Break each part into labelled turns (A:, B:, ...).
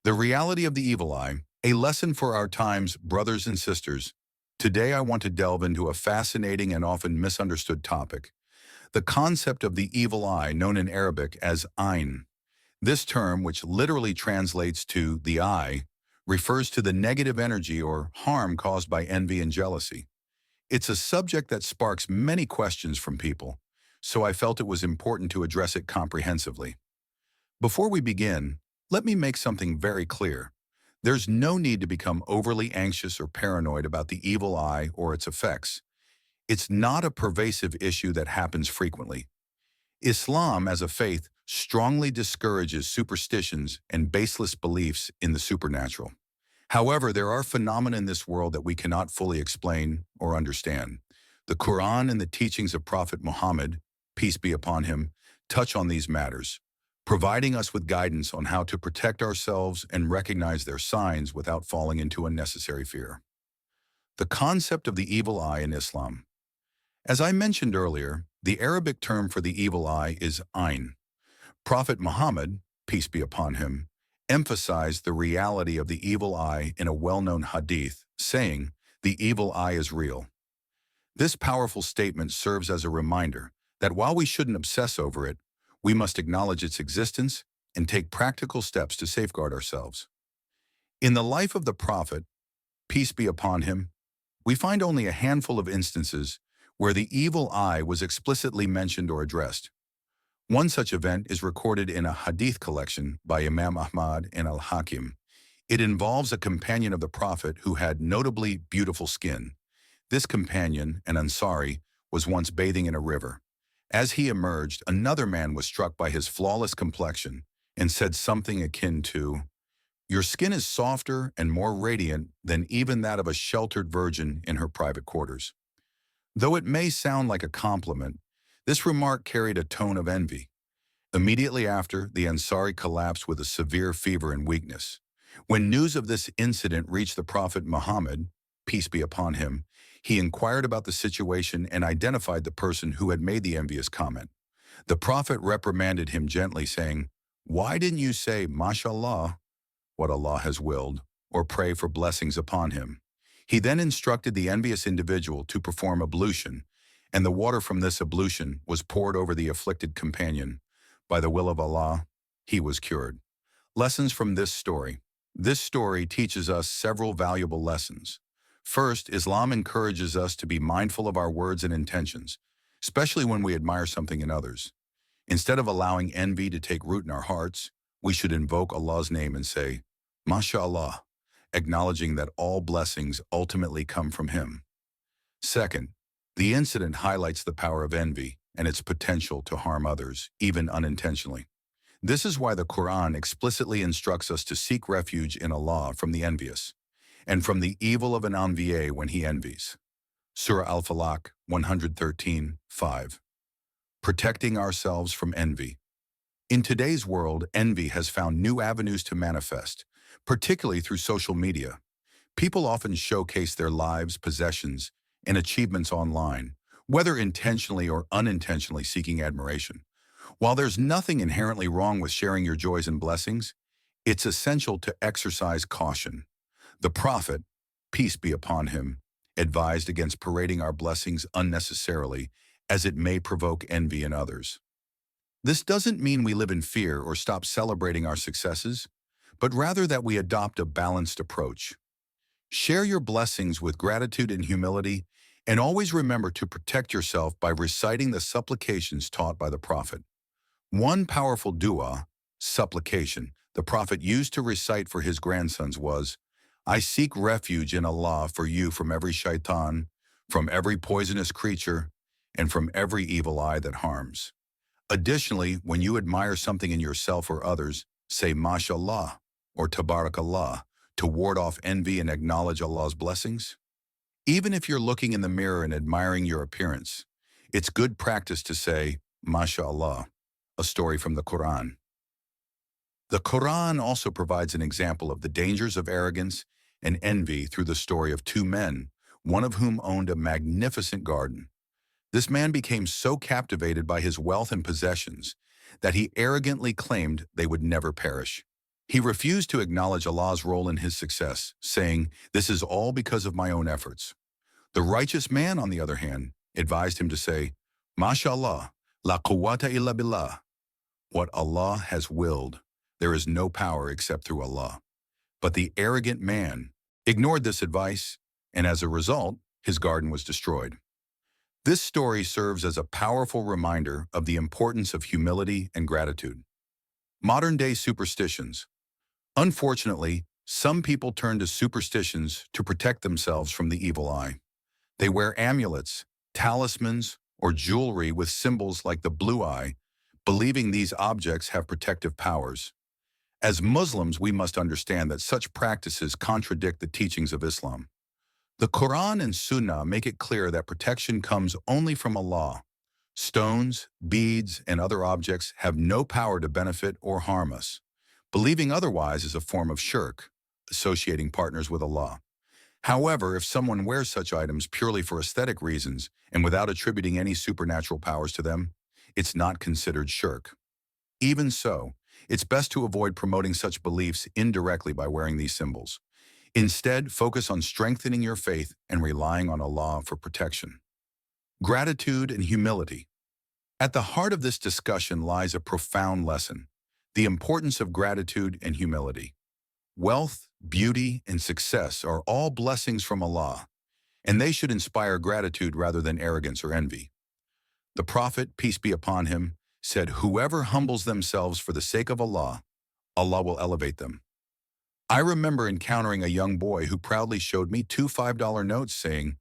A: The reality of the evil eye, a lesson for our times, brothers and sisters. Today I want to delve into a fascinating and often misunderstood topic, the concept of the evil eye, known in Arabic as Ayn. This term, which literally translates to the eye, refers to the negative energy or harm caused by envy and jealousy. It's a subject that sparks many questions from people, so I felt it was important to address it comprehensively. Before we begin, let me make something very clear. There's no need to become overly anxious or paranoid about the evil eye or its effects. It's not a pervasive issue that happens frequently. Islam, as a faith, strongly discourages superstitions and baseless beliefs in the supernatural. However, there are phenomena in this world that we cannot fully explain or understand. The Quran and the teachings of Prophet Muhammad, peace be upon him, touch on these matters, providing us with guidance on how to protect ourselves and recognize their signs without falling into unnecessary fear. The concept of the evil eye in Islam. As I mentioned earlier, the Arabic term for the evil eye is Ayn. Prophet Muhammad, peace be upon him, emphasized the reality of the evil eye in a well-known hadith, saying, "The evil eye is real." This powerful statement serves as a reminder that while we shouldn't obsess over it, we must acknowledge its existence and take practical steps to safeguard ourselves. In the life of the Prophet, peace be upon him, we find only a handful of instances where the evil eye was explicitly mentioned or addressed. One such event is recorded in a hadith collection by Imam Ahmad and Al-Hakim. It involves a companion of the Prophet who had notably beautiful skin. This companion, an Ansari, was once bathing in a river. As he emerged, another man was struck by his flawless complexion and said something akin to, "Your skin is softer and more radiant than even that of a sheltered virgin in her private quarters." Though it may sound like a compliment, this remark carried a tone of envy. Immediately after, the Ansari collapsed with a severe fever and weakness. When news of this incident reached the Prophet Muhammad, peace be upon him, he inquired about the situation and identified the person who had made the envious comment. The Prophet reprimanded him gently, saying, "Why didn't you say, Mashallah, what Allah has willed, or pray for blessings upon him?" He then instructed the envious individual to perform ablution, and the water from this ablution was poured over the afflicted companion. By the will of Allah, he was cured. Lessons from this story. This story teaches us several valuable lessons. First, Islam encourages us to be mindful of our words and intentions, especially when we admire something in others. Instead of allowing envy to take root in our hearts, we should invoke Allah's name and say, MashaAllah, acknowledging that all blessings ultimately come from Him. Second, the incident highlights the power of envy and its potential to harm others, even unintentionally. This is why the Quran explicitly instructs us to seek refuge in Allah from the envious, and from the evil of an envier when he envies. Surah Al-Falaq 113:5. Protecting ourselves from envy. In today's world, envy has found new avenues to manifest, particularly through social media. People often showcase their lives, possessions, and achievements online, whether intentionally or unintentionally seeking admiration. While there's nothing inherently wrong with sharing your joys and blessings, it's essential to exercise caution. The Prophet, peace be upon him, advised against parading our blessings unnecessarily, as it may provoke envy in others. This doesn't mean we live in fear or stop celebrating our successes, but rather that we adopt a balanced approach. Share your blessings with gratitude and humility, and always remember to protect yourself by reciting the supplications taught by the Prophet. One powerful dua, supplication, the Prophet used to recite for his grandsons was, "I seek refuge in Allah for you from every shaitan, from every poisonous creature, and from every evil eye that harms." Additionally, when you admire something in yourself or others, say MashaAllah or Tabarakallah to ward off envy and acknowledge Allah's blessings. Even if you're looking in the mirror and admiring your appearance, it's good practice to say MashaAllah, a story from the Quran. The Quran also provides an example of the dangers of arrogance and envy through the story of two men, one of whom owned a magnificent garden. This man became so captivated by his wealth and possessions that he arrogantly claimed they would never perish. He refused to acknowledge Allah's role in his success, saying, "This is all because of my own efforts." The righteous man, on the other hand, advised him to say, "MashaAllah, la quwwata illa billah." What Allah has willed, there is no power except through Allah. But the arrogant man ignored this advice, and as a result, his garden was destroyed. This story serves as a powerful reminder of the importance of humility and gratitude. Modern-day superstitions. Unfortunately, some people turn to superstitions to protect themselves from the evil eye. They wear amulets, talismans, or jewelry with symbols like the blue eye, believing these objects have protective powers. As Muslims, we must understand that such practices contradict the teachings of Islam. The Quran and Sunnah make it clear that protection comes only from Allah. Stones, beads, and other objects have no power to benefit or harm us. Believing otherwise is a form of shirk, associating partners with Allah. However, if someone wears such items purely for aesthetic reasons and without attributing any supernatural powers to them, it's not considered shirk. Even so, it's best to avoid promoting such beliefs indirectly by wearing these symbols. Instead, focus on strengthening your faith and relying on Allah for protection. Gratitude and humility. At the heart of this discussion lies a profound lesson: the importance of gratitude and humility. Wealth, beauty, and success are all blessings from Allah, and they should inspire gratitude rather than arrogance or envy. The Prophet, peace be upon him, said, "Whoever humbles themselves for the sake of Allah, Allah will elevate them." I remember encountering a young boy who proudly showed me two $5 notes saying,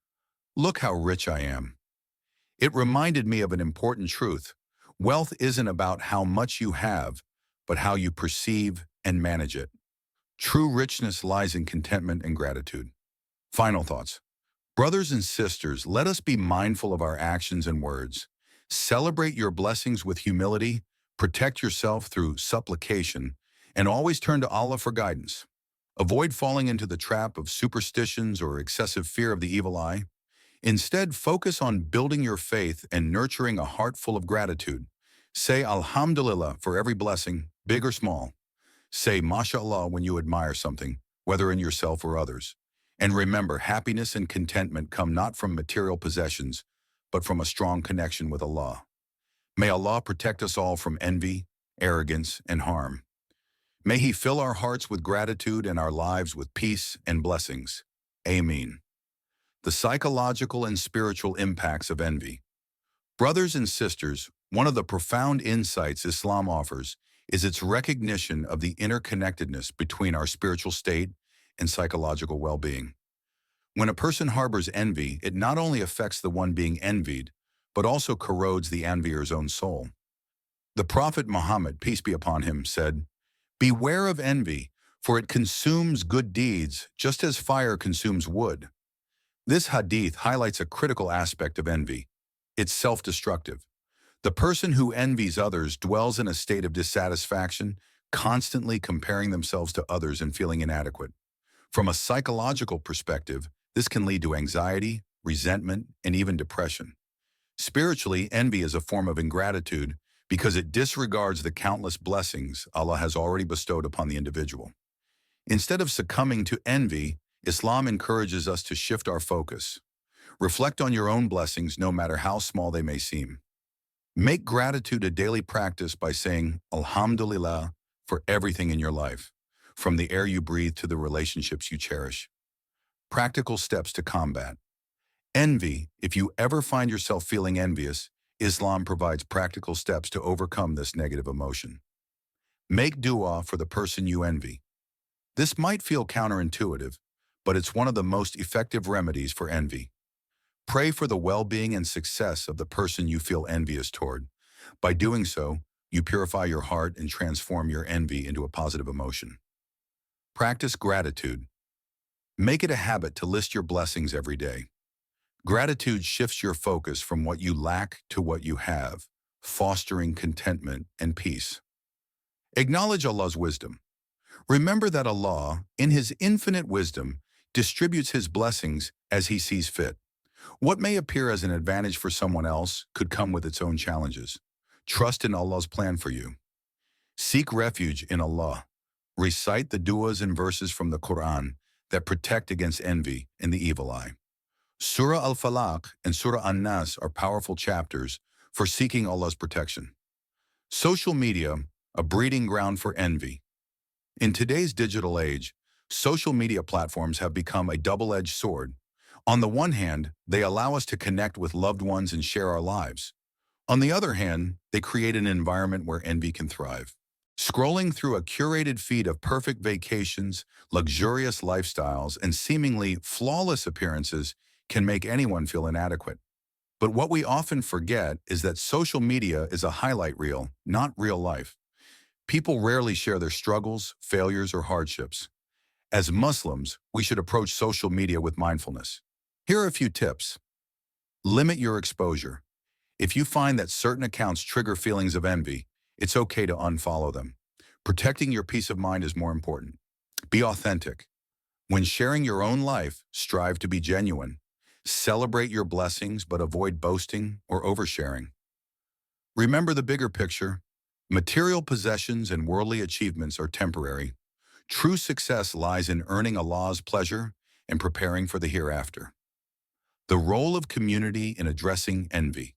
A: "Look how rich I am." It reminded me of an important truth. Wealth isn't about how much you have, but how you perceive and manage it. True richness lies in contentment and gratitude. Final thoughts. Brothers and sisters, let us be mindful of our actions and words. Celebrate your blessings with humility, protect yourself through supplication, and always turn to Allah for guidance. Avoid falling into the trap of superstitions or excessive fear of the evil eye. Instead, focus on building your faith and nurturing a heart full of gratitude. Say Alhamdulillah for every blessing, big or small. Say MashaAllah when you admire something, whether in yourself or others. And remember, happiness and contentment come not from material possessions, but from a strong connection with Allah. May Allah protect us all from envy, arrogance, and harm. May He fill our hearts with gratitude and our lives with peace and blessings. Ameen. The psychological and spiritual impacts of envy. Brothers and sisters, one of the profound insights Islam offers is its recognition of the interconnectedness between our spiritual state and psychological well-being. When a person harbors envy, it not only affects the one being envied, but also corrodes the envier's own soul. The Prophet Muhammad, peace be upon him, said, "Beware of envy, for it consumes good deeds just as fire consumes wood." This hadith highlights a critical aspect of envy. It's self-destructive. The person who envies others dwells in a state of dissatisfaction, constantly comparing themselves to others and feeling inadequate. From a psychological perspective, this can lead to anxiety, resentment, and even depression. Spiritually, envy is a form of ingratitude because it disregards the countless blessings Allah has already bestowed upon the individual. Instead of succumbing to envy, Islam encourages us to shift our focus. Reflect on your own blessings, no matter how small they may seem. Make gratitude a daily practice by saying Alhamdulillah for everything in your life, from the air you breathe to the relationships you cherish. Practical steps to combat envy. If you ever find yourself feeling envious, Islam provides practical steps to overcome this negative emotion. Make dua for the person you envy. This might feel counterintuitive, but it's one of the most effective remedies for envy. Pray for the well-being and success of the person you feel envious toward. By doing so, you purify your heart and transform your envy into a positive emotion. Practice gratitude. Make it a habit to list your blessings every day. Gratitude shifts your focus from what you lack to what you have, fostering contentment and peace. Acknowledge Allah's wisdom. Remember that Allah, in His infinite wisdom, distributes His blessings as He sees fit. What may appear as an advantage for someone else could come with its own challenges. Trust in Allah's plan for you. Seek refuge in Allah. Recite the du'as and verses from the Quran that protect against envy and the evil eye. Surah Al-Falaq and Surah An-Nas are powerful chapters for seeking Allah's protection. Social media, a breeding ground for envy. In today's digital age, social media platforms have become a double-edged sword. On the one hand, they allow us to connect with loved ones and share our lives. On the other hand, they create an environment where envy can thrive. Scrolling through a curated feed of perfect vacations, luxurious lifestyles, and seemingly flawless appearances can make anyone feel inadequate. But what we often forget is that social media is a highlight reel, not real life. People rarely share their struggles, failures, or hardships. As Muslims, we should approach social media with mindfulness. Here are a few tips. Limit your exposure. If you find that certain accounts trigger feelings of envy, it's okay to unfollow them. Protecting your peace of mind is more important. Be authentic. When sharing your own life, strive to be genuine. Celebrate your blessings, but avoid boasting or oversharing. Remember the bigger picture. Material possessions and worldly achievements are temporary. True success lies in earning Allah's pleasure and preparing for the hereafter. The role of community in addressing envy.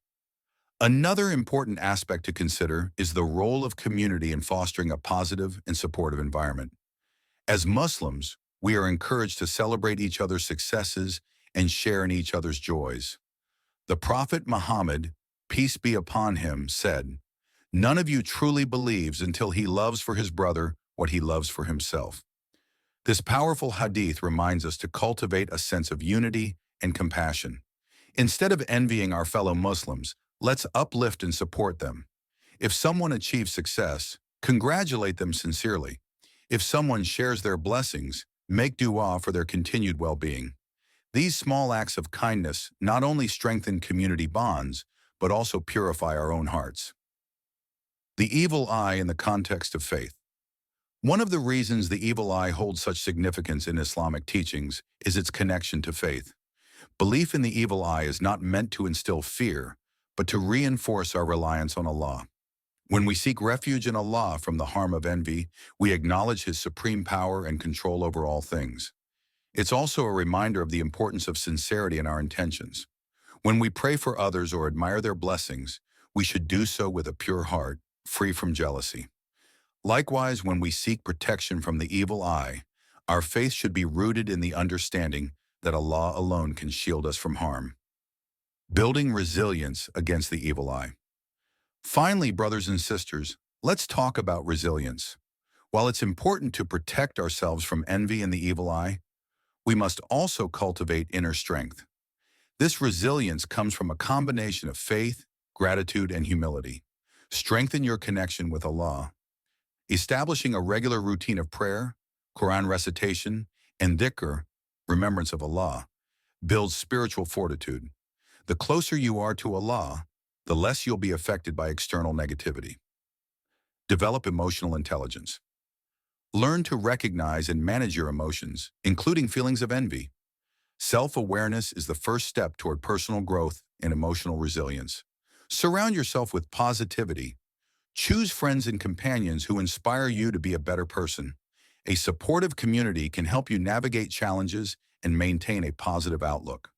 A: Another important aspect to consider is the role of community in fostering a positive and supportive environment. As Muslims, we are encouraged to celebrate each other's successes and share in each other's joys. The Prophet Muhammad, peace be upon him, said, "None of you truly believes until he loves for his brother what he loves for himself." This powerful hadith reminds us to cultivate a sense of unity and compassion. Instead of envying our fellow Muslims, let's uplift and support them. If someone achieves success, congratulate them sincerely. If someone shares their blessings, make dua for their continued well-being. These small acts of kindness not only strengthen community bonds, but also purify our own hearts. The evil eye in the context of faith. One of the reasons the evil eye holds such significance in Islamic teachings is its connection to faith. Belief in the evil eye is not meant to instill fear, but to reinforce our reliance on Allah. When we seek refuge in Allah from the harm of envy, we acknowledge His supreme power and control over all things. It's also a reminder of the importance of sincerity in our intentions. When we pray for others or admire their blessings, we should do so with a pure heart, free from jealousy. Likewise, when we seek protection from the evil eye, our faith should be rooted in the understanding that Allah alone can shield us from harm. Building resilience against the evil eye. Finally, brothers and sisters, let's talk about resilience. While it's important to protect ourselves from envy and the evil eye, we must also cultivate inner strength. This resilience comes from a combination of faith, gratitude, and humility. Strengthen your connection with Allah. Establishing a regular routine of prayer, Quran recitation, and dhikr, remembrance of Allah, builds spiritual fortitude. The closer you are to Allah, the less you'll be affected by external negativity. Develop emotional intelligence. Learn to recognize and manage your emotions, including feelings of envy. Self-awareness is the first step toward personal growth and emotional resilience. Surround yourself with positivity. Choose friends and companions who inspire you to be a better person. A supportive community can help you navigate challenges and maintain a positive outlook.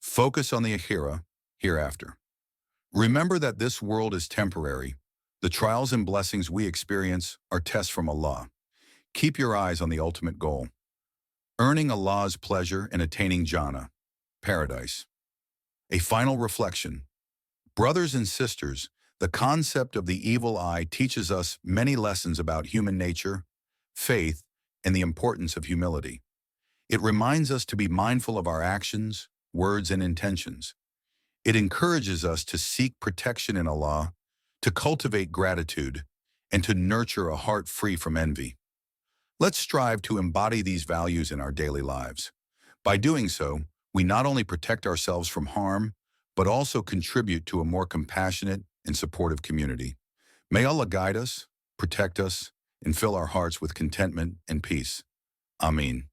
A: Focus on the akhirah, hereafter. Remember that this world is temporary. The trials and blessings we experience are tests from Allah. Keep your eyes on the ultimate goal, earning Allah's pleasure and attaining Jannah, paradise. A final reflection. Brothers and sisters, the concept of the evil eye teaches us many lessons about human nature, faith, and the importance of humility. It reminds us to be mindful of our actions, words, and intentions. It encourages us to seek protection in Allah, to cultivate gratitude, and to nurture a heart free from envy. Let's strive to embody these values in our daily lives. By doing so, we not only protect ourselves from harm, but also contribute to a more compassionate and supportive community. May Allah guide us, protect us, and fill our hearts with contentment and peace. Ameen.